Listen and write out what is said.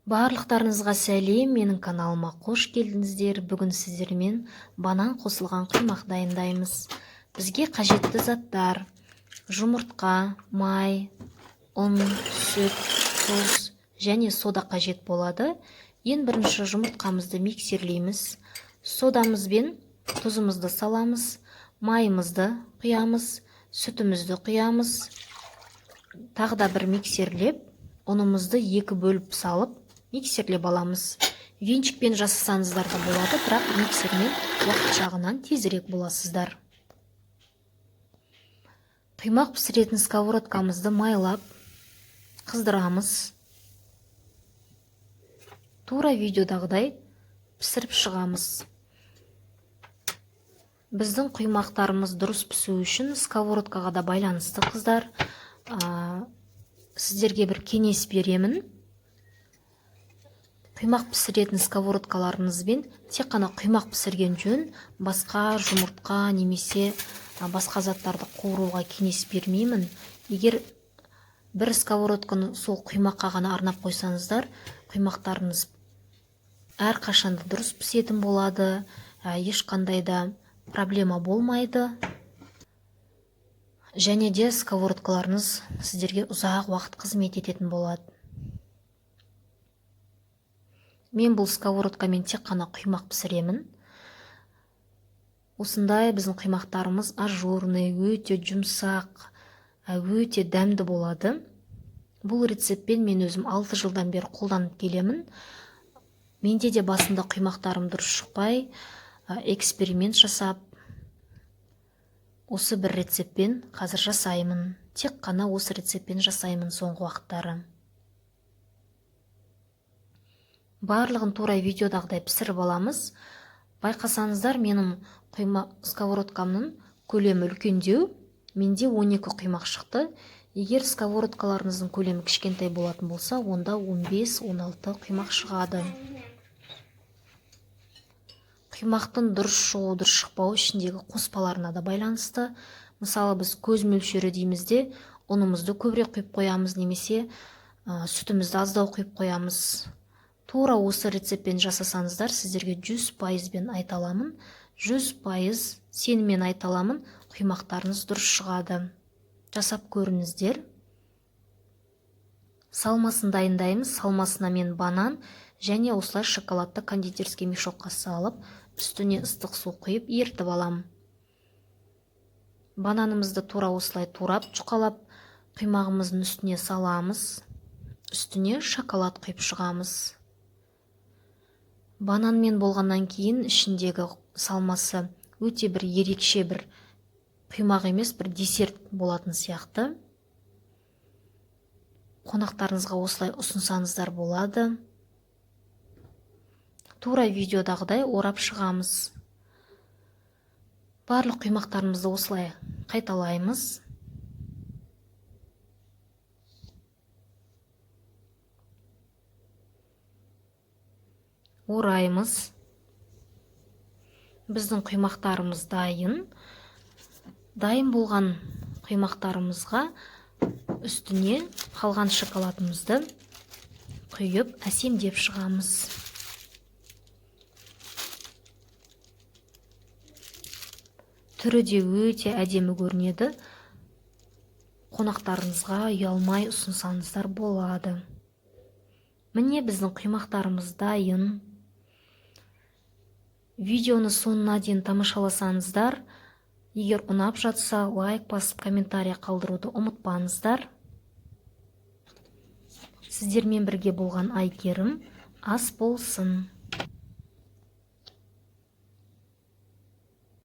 Барлықтарыңызға сәлем, менің каналыма қош келдіңіздер. Бүгін сіздермен банан қосылған құймақ дайындаймыз. Бізге қажетті заттар: жұмыртқа, май, ұн, сүт, тұз және сода қажет болады. Ең бірінші жұмыртқамызды миксерлейміз. Содамызбен тұзымызды саламыз, майымызды құямыз, сүтімізді құямыз. Тағы да бір миксерлеп, ұнымызды екі бөліп салып миксерлеп аламыз. Венчикпен жасасаңыздар да болады, бірақ миксермен уақыт жағынан тезірек боласыздар. Құймақ пісіретін сковородкамызды майлап қыздырамыз. Тура видеодағыдай пісіріп шығамыз. Біздің құймақтарымыз дұрыс пісу үшін сковородкаға да байланысты, қыздар. Сіздерге бір кеңес беремін. Құймақ пісіретін сковородкаларыңызбен тек қана құймақ пісірген жөн, басқа жұмыртқа немесе басқа заттарды қуыруға кеңес бермеймін. Егер бір сковородканы сол құймаққа ғана арнап қойсаңыздар, құймақтарыңыз әрқашанда дұрыс пісетін болады, ешқандай да проблема болмайды. Және де сковородкаларыңыз сіздерге ұзақ уақыт қызмет ететін болады. Мен бұл сковородкамен тек қана құймақ пісіремін. Осындай біздің құймақтарымыз ажурный, өте жұмсақ, өте дәмді болады. Бұл рецептпен мен өзім 6 жылдан бері қолданып келемін. Менде де басында құймақтарым дұрыс шықпай, эксперимент жасап, осы бір рецептпен қазір жасаймын. Тек қана осы рецептпен жасаймын соңғы уақыттары. Барлығын тура видеодағыдай пісіріп аламыз. Байқасаңыздар, менің сковородкамның көлемі үлкендеу. Менде 12 құймақ шықты. Егер сковородкаларыңыздың көлемі кішкентай болатын болса, онда 15-16 құймақ шығады. Құймақтың дұрыс шығу, дұрыс шықпау ішіндегі қоспаларына да байланысты. Мысалы, біз көз мөлшері деймізде, ұнымызды көбірек құйып қоямыз, немесе сүтімізді аздау құйып қоямыз. Тура осы рецептпен жасасаңыздар, сіздерге 100% айта аламын. 100% сеніммен айта аламын, құймақтарыңыз дұрыс шығады. Жасап көріңіздер. Салмасын дайындаймыз. Салмасына мен банан және осылай шоколадты кондитерский мешокқа салып, үстіне ыстық су құйып ертіп алам. Бананымызды тура осылай турап, жұқалап, құймағымыздың үстіне саламыз. Үстіне шоколад құйып шығамыз. Бананмен болғаннан кейін ішіндегі салмасы өте бір ерекше, бір құймақ емес, бір десерт болатын сияқты. Қонақтарыңызға осылай ұсынсаңыздар болады. Тура видеодағыдай орап шығамыз. Барлық құймақтарымызды осылай қайталаймыз. Ораймыз. Біздің құймақтарымыз дайын. Дайын болған құймақтарымызға үстіне қалған шоколадымызды құйып әсемдеп шығамыз. Түрі де өте әдемі көрінеді. Қонақтарыңызға ұялмай ұсынсаңыздар болады. Міне біздің құймақтарымыз дайын. Видеоны соңына дейін тамашаласаңыздар, егер ұнап жатса, лайк басып, комментария қалдыруды ұмытпаңыздар. Сіздермен бірге болған Айгерім ас болсын.